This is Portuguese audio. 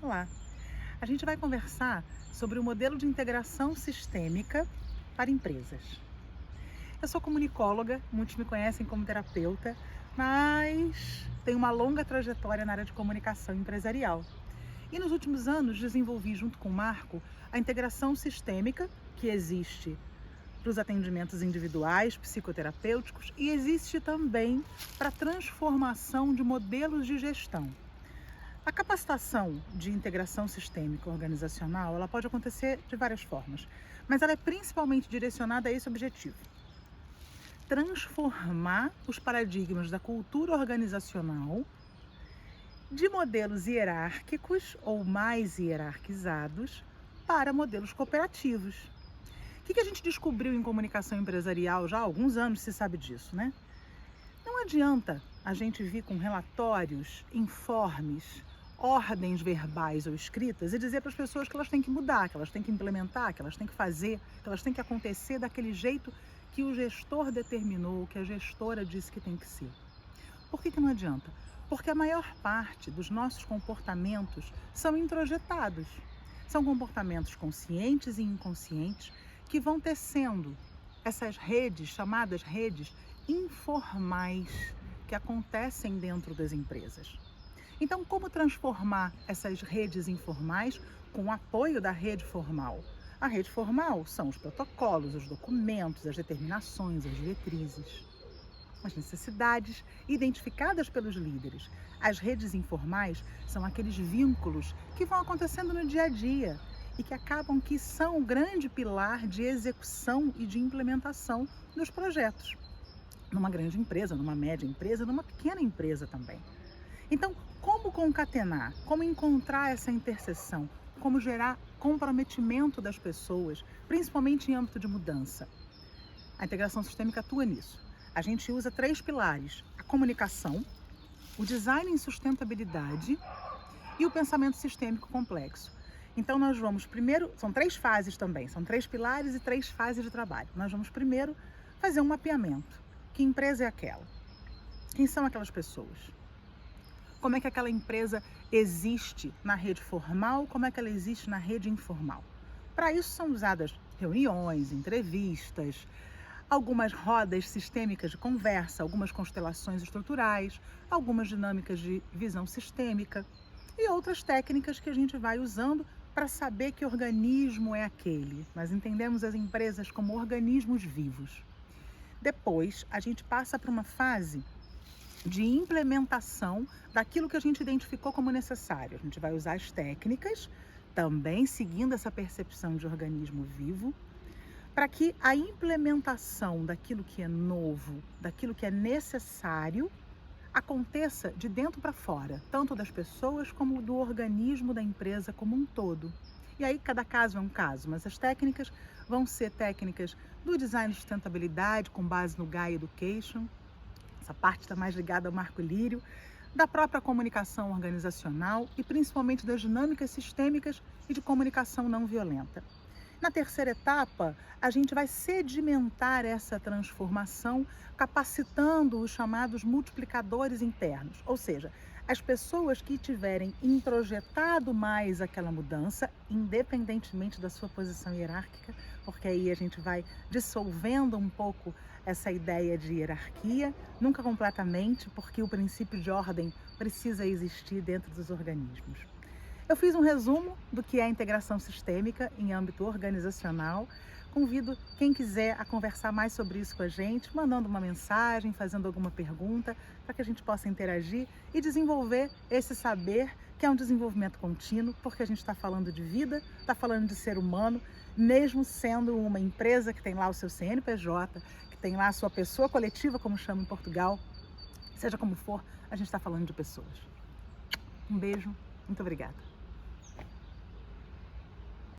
Olá! A gente vai conversar sobre o modelo de integração sistêmica para empresas. Eu sou comunicóloga, muitos me conhecem como terapeuta, mas tenho uma longa trajetória na área de comunicação empresarial. E nos últimos anos desenvolvi, junto com o Marco, a integração sistêmica, que existe para os atendimentos individuais, psicoterapêuticos, e existe também para a transformação de modelos de gestão. A capacitação de integração sistêmica organizacional, ela pode acontecer de várias formas, mas ela é principalmente direcionada a esse objetivo: transformar os paradigmas da cultura organizacional de modelos hierárquicos ou mais hierarquizados para modelos cooperativos. O que a gente descobriu em comunicação empresarial já há alguns anos, se sabe disso, né? Não adianta a gente vir com relatórios, informes, ordens verbais ou escritas e dizer para as pessoas que elas têm que mudar, que elas têm que implementar, que elas têm que fazer, que elas têm que acontecer daquele jeito que o gestor determinou, que a gestora disse que tem que ser. Por que não adianta? Porque a maior parte dos nossos comportamentos são introjetados. São comportamentos conscientes e inconscientes que vão tecendo essas redes, chamadas redes informais, que acontecem dentro das empresas. Então, como transformar essas redes informais com o apoio da rede formal? A rede formal são os protocolos, os documentos, as determinações, as diretrizes, as necessidades identificadas pelos líderes. As redes informais são aqueles vínculos que vão acontecendo no dia a dia e que acabam que são o grande pilar de execução e de implementação dos projetos. Numa grande empresa, numa média empresa, numa pequena empresa também. Então, como concatenar? Como encontrar essa interseção? Como gerar comprometimento das pessoas, principalmente em âmbito de mudança? A integração sistêmica atua nisso. A gente usa 3 pilares: a comunicação, o design em sustentabilidade e o pensamento sistêmico complexo. Então nós vamos primeiro, são 3 fases também, são 3 pilares e 3 fases de trabalho. Nós vamos primeiro fazer um mapeamento. Que empresa é aquela? Quem são aquelas pessoas? Como é que aquela empresa existe na rede formal? Como é que ela existe na rede informal? Para isso são usadas reuniões, entrevistas, algumas rodas sistêmicas de conversa, algumas constelações estruturais, algumas dinâmicas de visão sistêmica e outras técnicas que a gente vai usando para saber que organismo é aquele. Nós entendemos as empresas como organismos vivos. Depois, a gente passa para uma fase de implementação daquilo que a gente identificou como necessário. A gente vai usar as técnicas, também seguindo essa percepção de organismo vivo, para que a implementação daquilo que é novo, daquilo que é necessário, aconteça de dentro para fora, tanto das pessoas como do organismo da empresa como um todo. E aí cada caso é um caso, mas as técnicas vão ser técnicas do design de sustentabilidade com base no Gaia Education. Essa parte está mais ligada ao Marco Lírio, da própria comunicação organizacional e principalmente das dinâmicas sistêmicas e de comunicação não violenta. Na terceira etapa, a gente vai sedimentar essa transformação, capacitando os chamados multiplicadores internos, ou seja, as pessoas que tiverem introjetado mais aquela mudança, independentemente da sua posição hierárquica, porque aí a gente vai dissolvendo um pouco essa ideia de hierarquia, nunca completamente, porque o princípio de ordem precisa existir dentro dos organismos. Eu fiz um resumo do que é a integração sistêmica em âmbito organizacional. Convido quem quiser a conversar mais sobre isso com a gente, mandando uma mensagem, fazendo alguma pergunta, para que a gente possa interagir e desenvolver esse saber, que é um desenvolvimento contínuo, porque a gente está falando de vida, está falando de ser humano, mesmo sendo uma empresa que tem lá o seu CNPJ, que tem lá a sua pessoa coletiva, como chama em Portugal, seja como for, a gente está falando de pessoas. Um beijo, muito obrigada.